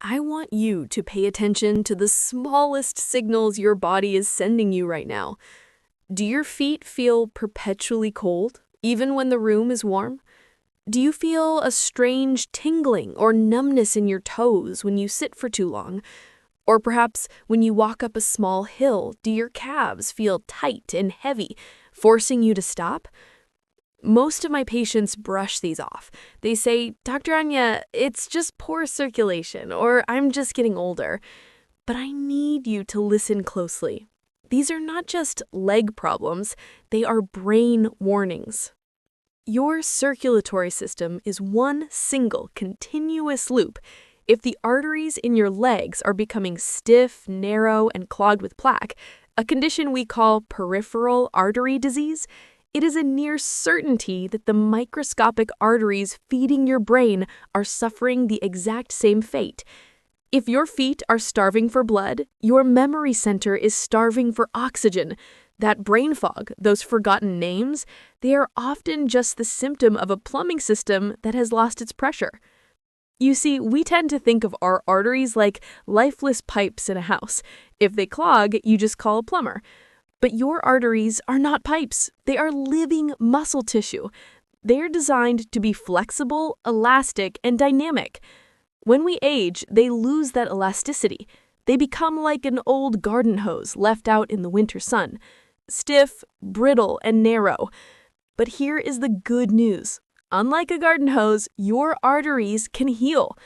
I want you to pay attention to the smallest signals your body is sending you right now. Do your feet feel perpetually cold, even when the room is warm? Do you feel a strange tingling or numbness in your toes when you sit for too long? Or perhaps when you walk up a small hill, do your calves feel tight and heavy, forcing you to stop? Most of my patients brush these off. They say, "Dr. Anya, it's just poor circulation," or "I'm just getting older." But I need you to listen closely. These are not just leg problems, they are brain warnings. Your circulatory system is one single continuous loop. If the arteries in your legs are becoming stiff, narrow, and clogged with plaque, a condition we call peripheral artery disease, it is a near certainty that the microscopic arteries feeding your brain are suffering the exact same fate. If your feet are starving for blood, your memory center is starving for oxygen. That brain fog, those forgotten names, they are often just the symptom of a plumbing system that has lost its pressure. You see, we tend to think of our arteries like lifeless pipes in a house. If they clog, you just call a plumber. But your arteries are not pipes. They are living muscle tissue. They are designed to be flexible, elastic, and dynamic. When we age, they lose that elasticity. They become like an old garden hose left out in the winter sun, stiff, brittle, and narrow. But here is the good news. Unlike a garden hose, your arteries can heal.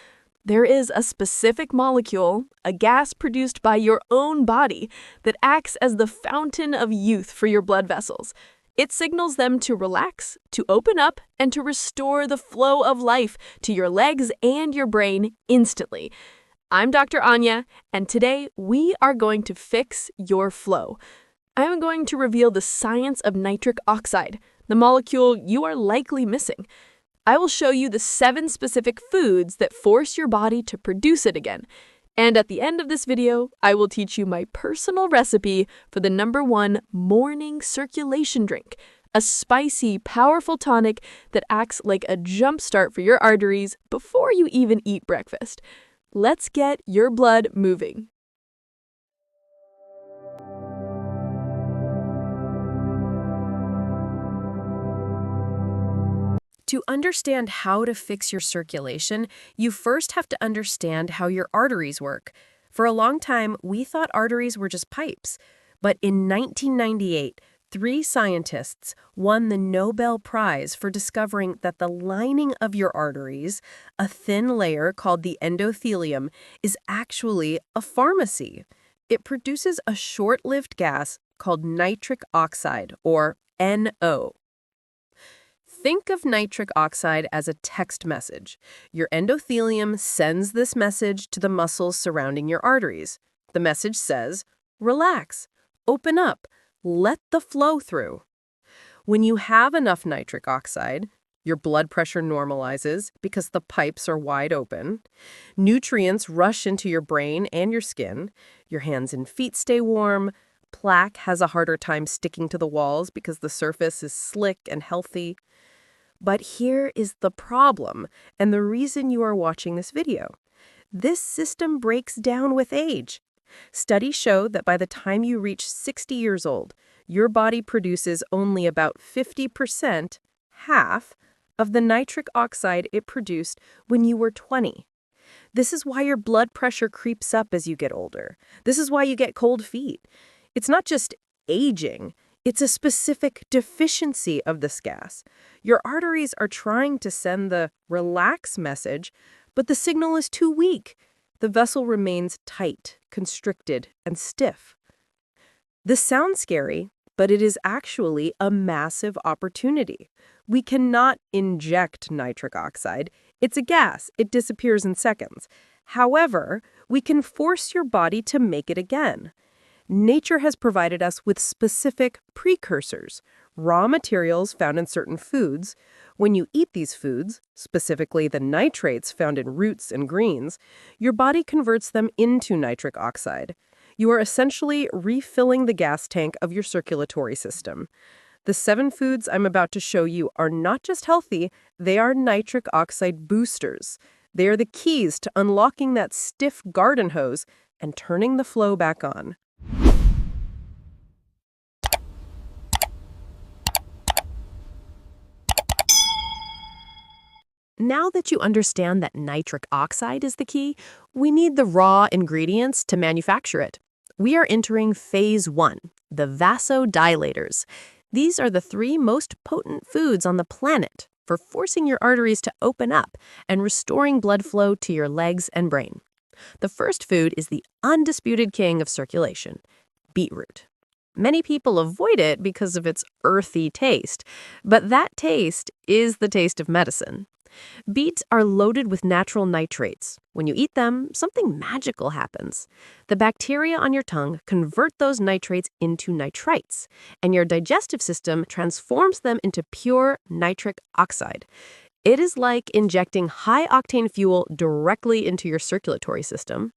There is a specific molecule, a gas produced by your own body, that acts as the fountain of youth for your blood vessels. It signals them to relax, to open up, and to restore the flow of life to your legs and your brain instantly. I'm Dr. Anya, and today we are going to fix your flow. I'm going to reveal the science of nitric oxide, the molecule you are likely missing. I will show you the 7 specific foods that force your body to produce it again. And at the end of this video, I will teach you my personal recipe for the #1 morning circulation drink, a spicy, powerful tonic that acts like a jumpstart for your arteries before you even eat breakfast. Let's get your blood moving. To understand how to fix your circulation, you first have to understand how your arteries work. For a long time, we thought arteries were just pipes. But in 1998, 3 scientists won the Nobel Prize for discovering that the lining of your arteries, a thin layer called the endothelium, is actually a pharmacy. It produces a short-lived gas called nitric oxide, or NO. Think of nitric oxide as a text message. Your endothelium sends this message to the muscles surrounding your arteries. The message says, relax, open up, let the flow through. When you have enough nitric oxide, your blood pressure normalizes because the pipes are wide open. Nutrients rush into your brain and your skin. Your hands and feet stay warm. Plaque has a harder time sticking to the walls because the surface is slick and healthy. But here is the problem, and the reason you are watching this video. This system breaks down with age. Studies show that by the time you reach 60 years old, your body produces only about 50%, half, of the nitric oxide it produced when you were 20. This is why your blood pressure creeps up as you get older. This is why you get cold feet. It's not just aging. It's a specific deficiency of this gas. Your arteries are trying to send the relax message, but the signal is too weak. The vessel remains tight, constricted, and stiff. This sounds scary, but it is actually a massive opportunity. We cannot inject nitric oxide. It's a gas. It disappears in seconds. However, we can force your body to make it again. Nature has provided us with specific precursors, raw materials found in certain foods. When you eat these foods, specifically the nitrates found in roots and greens, your body converts them into nitric oxide. You are essentially refilling the gas tank of your circulatory system. The 7 foods I'm about to show you are not just healthy, they are nitric oxide boosters. They are the keys to unlocking that stiff garden hose and turning the flow back on. Now that you understand that nitric oxide is the key, we need the raw ingredients to manufacture it. We are entering phase 1, the vasodilators. These are the 3 most potent foods on the planet for forcing your arteries to open up and restoring blood flow to your legs and brain. The first food is the undisputed king of circulation, beetroot. Many people avoid it because of its earthy taste, but that taste is the taste of medicine. Beets are loaded with natural nitrates. When you eat them, something magical happens. The bacteria on your tongue convert those nitrates into nitrites, and your digestive system transforms them into pure nitric oxide. It is like injecting high-octane fuel directly into your circulatory system.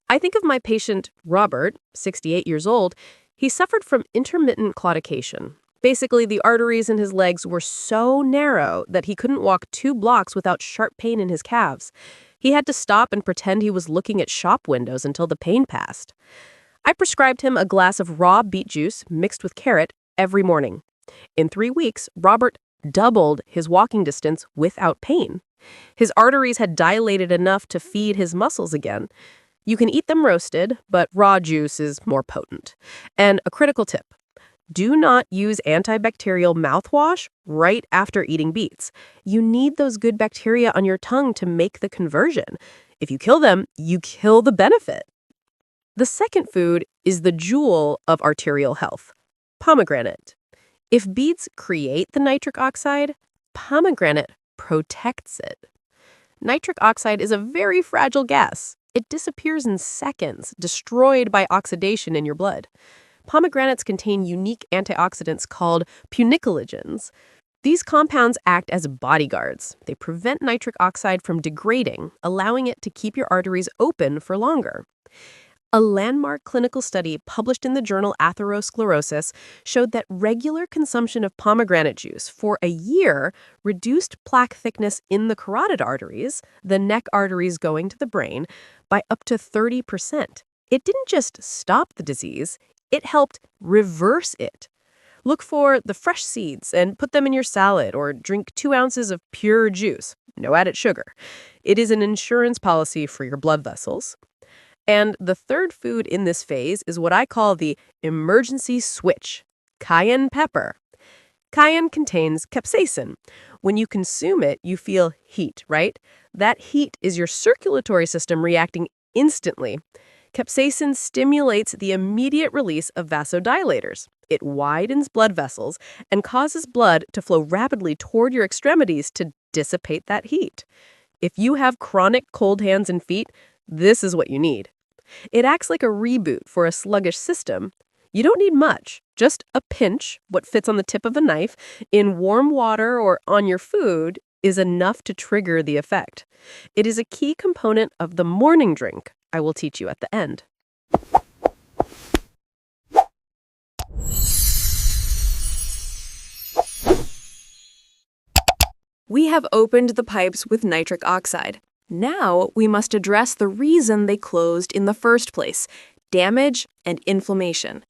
I think of my patient, Robert, 68 years old. He suffered from intermittent claudication. Basically, the arteries in his legs were so narrow that he couldn't walk 2 blocks without sharp pain in his calves. He had to stop and pretend he was looking at shop windows until the pain passed. I prescribed him a glass of raw beet juice mixed with carrot every morning. In 3 weeks, Robert doubled his walking distance without pain. His arteries had dilated enough to feed his muscles again. You can eat them roasted, but raw juice is more potent. And a critical tip: do not use antibacterial mouthwash right after eating beets. You need those good bacteria on your tongue to make the conversion. If you kill them, you kill the benefit. The second food is the jewel of arterial health, pomegranate. If beets create the nitric oxide, pomegranate protects it. Nitric oxide is a very fragile gas. It disappears in seconds, destroyed by oxidation in your blood. Pomegranates contain unique antioxidants called punicalagins. These compounds act as bodyguards. They prevent nitric oxide from degrading, allowing it to keep your arteries open for longer. A landmark clinical study published in the journal Atherosclerosis showed that regular consumption of pomegranate juice for a year reduced plaque thickness in the carotid arteries, the neck arteries going to the brain, by up to 30%. It didn't just stop the disease, it helped reverse it. Look for the fresh seeds and put them in your salad, or drink 2 ounces of pure juice, no added sugar. It is an insurance policy for your blood vessels. And the third food in this phase is what I call the emergency switch, cayenne pepper. Cayenne contains capsaicin. When you consume it, you feel heat, right? That heat is your circulatory system reacting instantly. Capsaicin stimulates the immediate release of vasodilators. It widens blood vessels and causes blood to flow rapidly toward your extremities to dissipate that heat. If you have chronic cold hands and feet, this is what you need. It acts like a reboot for a sluggish system. You don't need much, just a pinch, what fits on the tip of a knife, in warm water or on your food is enough to trigger the effect. It is a key component of the morning drink I will teach you at the end. We have opened the pipes with nitric oxide. Now we must address the reason they closed in the first place: damage and inflammation.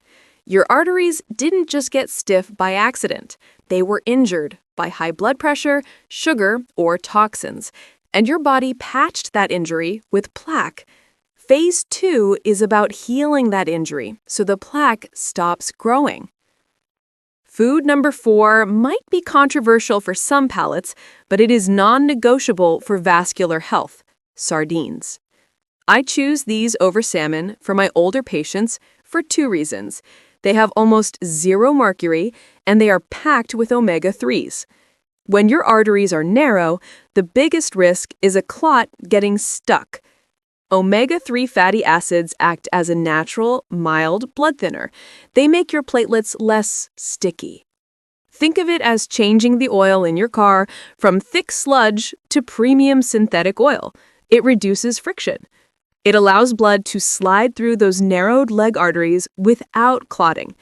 Your arteries didn't just get stiff by accident. They were injured by high blood pressure, sugar, or toxins. And your body patched that injury with plaque. Phase 2 is about healing that injury so the plaque stops growing. Food number 4 might be controversial for some palates, but it is non-negotiable for vascular health: sardines. I choose these over salmon for my older patients for 2 reasons. They have almost 0 mercury, and they are packed with omega-3s. When your arteries are narrow, the biggest risk is a clot getting stuck. Omega-3 fatty acids act as a natural, mild blood thinner. They make your platelets less sticky. Think of it as changing the oil in your car from thick sludge to premium synthetic oil. It reduces friction. It allows blood to slide through those narrowed leg arteries without clotting.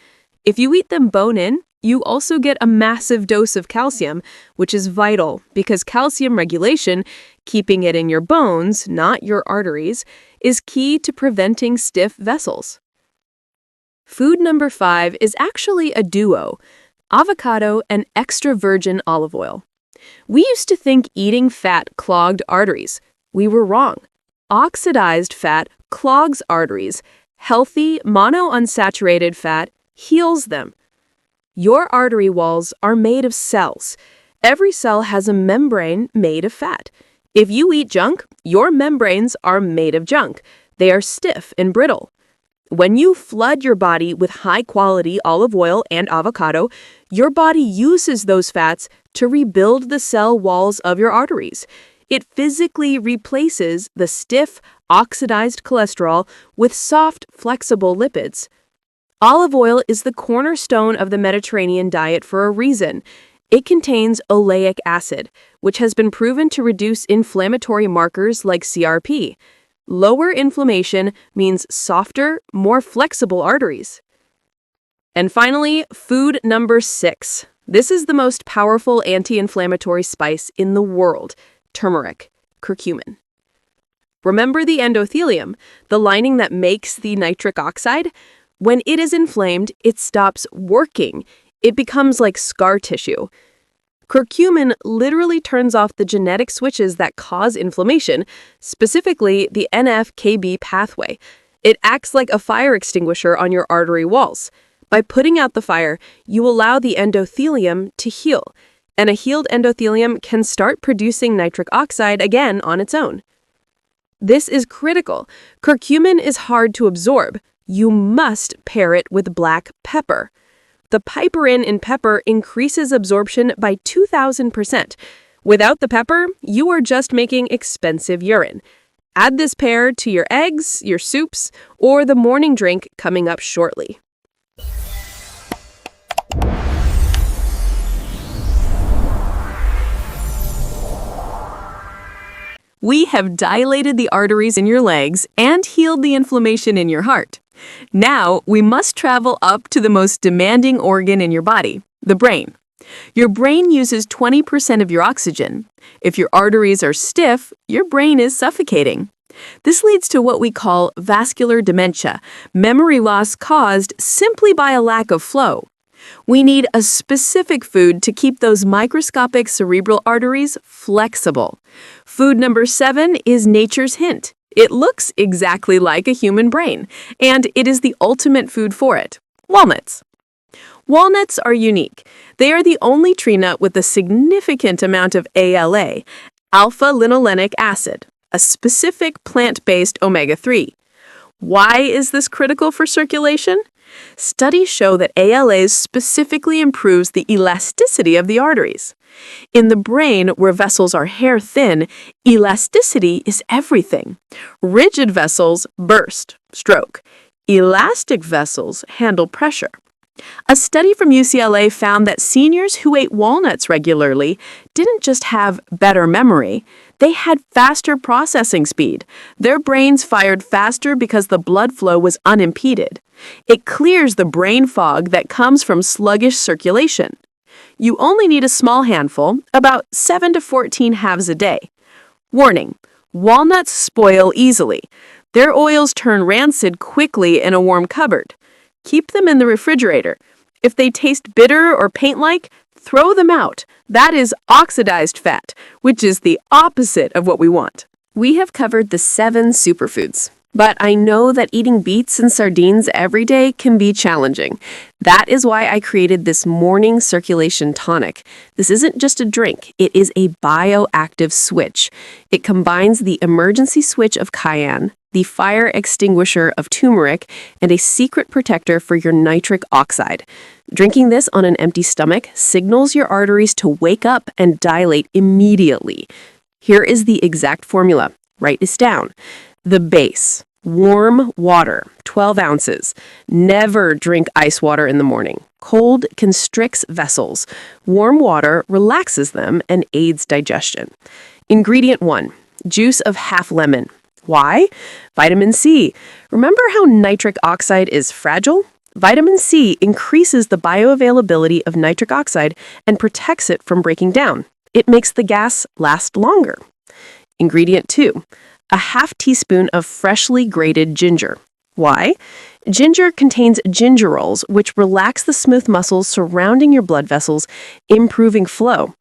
If you eat them bone-in, you also get a massive dose of calcium, which is vital because calcium regulation, keeping it in your bones, not your arteries, is key to preventing stiff vessels. Food number 5 is actually a duo: avocado and extra virgin olive oil. We used to think eating fat clogged arteries. We were wrong. Oxidized fat clogs arteries. Healthy, monounsaturated fat heals them. Your artery walls are made of cells. Every cell has a membrane made of fat. If you eat junk, your membranes are made of junk. They are stiff and brittle. When you flood your body with high-quality olive oil and avocado, your body uses those fats to rebuild the cell walls of your arteries. It physically replaces the stiff, oxidized cholesterol with soft, flexible lipids. Olive oil is the cornerstone of the Mediterranean diet for a reason. It contains oleic acid, which has been proven to reduce inflammatory markers like CRP. Lower inflammation means softer, more flexible arteries. And finally, food number 6. This is the most powerful anti-inflammatory spice in the world: turmeric, curcumin. Remember the endothelium, the lining that makes the nitric oxide? When it is inflamed, it stops working. It becomes like scar tissue. Curcumin literally turns off the genetic switches that cause inflammation, specifically the NF-κB pathway. It acts like a fire extinguisher on your artery walls. By putting out the fire, you allow the endothelium to heal, and a healed endothelium can start producing nitric oxide again on its own. This is critical. Curcumin is hard to absorb. You must pair it with black pepper. The piperin in pepper increases absorption by 2,000%. Without the pepper, you are just making expensive urine. Add this pair to your eggs, your soups, or the morning drink coming up shortly. We have dilated the arteries in your legs and healed the inflammation in your heart. Now, we must travel up to the most demanding organ in your body, the brain. Your brain uses 20% of your oxygen. If your arteries are stiff, your brain is suffocating. This leads to what we call vascular dementia, memory loss caused simply by a lack of flow. We need a specific food to keep those microscopic cerebral arteries flexible. Food number 7 is nature's hint. It looks exactly like a human brain, and it is the ultimate food for it: walnuts. Walnuts are unique. They are the only tree nut with a significant amount of ALA, alpha-linolenic acid, a specific plant-based omega-3. Why is this critical for circulation? Studies show that ALA specifically improves the elasticity of the arteries. In the brain, where vessels are hair-thin, elasticity is everything. Rigid vessels burst, stroke. Elastic vessels handle pressure. A study from UCLA found that seniors who ate walnuts regularly didn't just have better memory, they had faster processing speed. Their brains fired faster because the blood flow was unimpeded. It clears the brain fog that comes from sluggish circulation. You only need a small handful, about 7 to 14 halves a day. Warning: walnuts spoil easily. Their oils turn rancid quickly in a warm cupboard. Keep them in the refrigerator. If they taste bitter or paint-like, throw them out. That is oxidized fat, which is the opposite of what we want. We have covered the 7 superfoods, but I know that eating beets and sardines every day can be challenging. That is why I created this morning circulation tonic. This isn't just a drink, it is a bioactive switch. It combines the emergency switch of cayenne, the fire extinguisher of turmeric, and a secret protector for your nitric oxide. Drinking this on an empty stomach signals your arteries to wake up and dilate immediately. Here is the exact formula. Write this down. The base: warm water, 12 ounces. Never drink ice water in the morning. Cold constricts vessels. Warm water relaxes them and aids digestion. Ingredient 1: juice of half lemon. Why? Vitamin C. Remember how nitric oxide is fragile? Vitamin C increases the bioavailability of nitric oxide and protects it from breaking down. It makes the gas last longer. Ingredient 2, a half teaspoon of freshly grated ginger. Why? Ginger contains gingerols, which relax the smooth muscles surrounding your blood vessels, improving flow.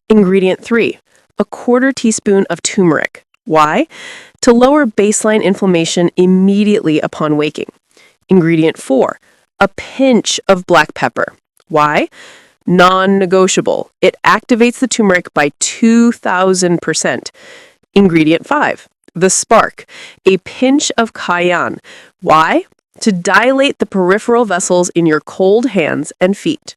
Ingredient 3, a quarter teaspoon of turmeric. Why? To lower baseline inflammation immediately upon waking. Ingredient 4, a pinch of black pepper. Why? Non-negotiable. It activates the turmeric by 2,000%. Ingredient 5, the spark, a pinch of cayenne. Why? To dilate the peripheral vessels in your cold hands and feet.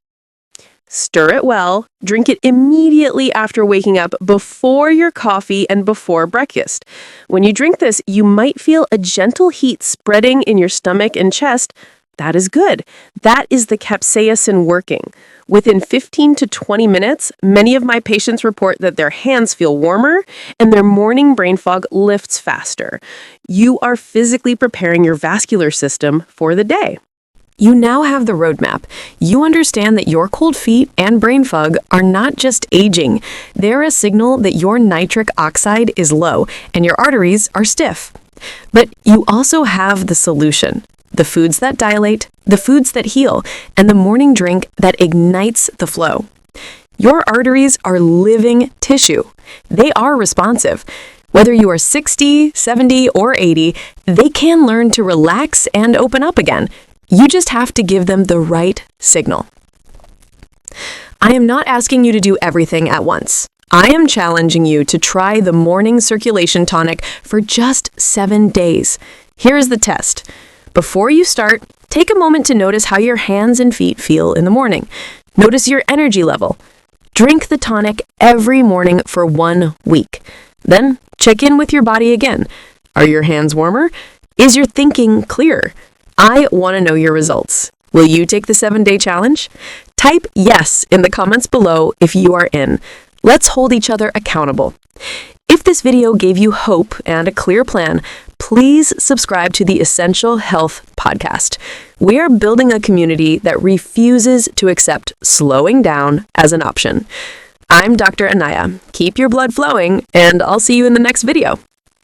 Stir it well, drink it immediately after waking up, before your coffee and before breakfast. When you drink this, you might feel a gentle heat spreading in your stomach and chest. That is good. That is the capsaicin working. Within 15 to 20 minutes, many of my patients report that their hands feel warmer and their morning brain fog lifts faster. You are physically preparing your vascular system for the day. You now have the roadmap. You understand that your cold feet and brain fog are not just aging. They're a signal that your nitric oxide is low and your arteries are stiff. But you also have the solution. The foods that dilate, the foods that heal, and the morning drink that ignites the flow. Your arteries are living tissue. They are responsive. Whether you are 60, 70, or 80, they can learn to relax and open up again. You just have to give them the right signal. I am not asking you to do everything at once. I am challenging you to try the morning circulation tonic for just 7 days. Here is the test. Before you start, take a moment to notice how your hands and feet feel in the morning. Notice your energy level. Drink the tonic every morning for 1 week. Then check in with your body again. Are your hands warmer? Is your thinking clearer? I want to know your results. Will you take the 7-day challenge? Type yes in the comments below if you are in. Let's hold each other accountable. If this video gave you hope and a clear plan, please subscribe to the Essential Health Podcast. We are building a community that refuses to accept slowing down as an option. I'm Dr. Anya. Keep your blood flowing, and I'll see you in the next video.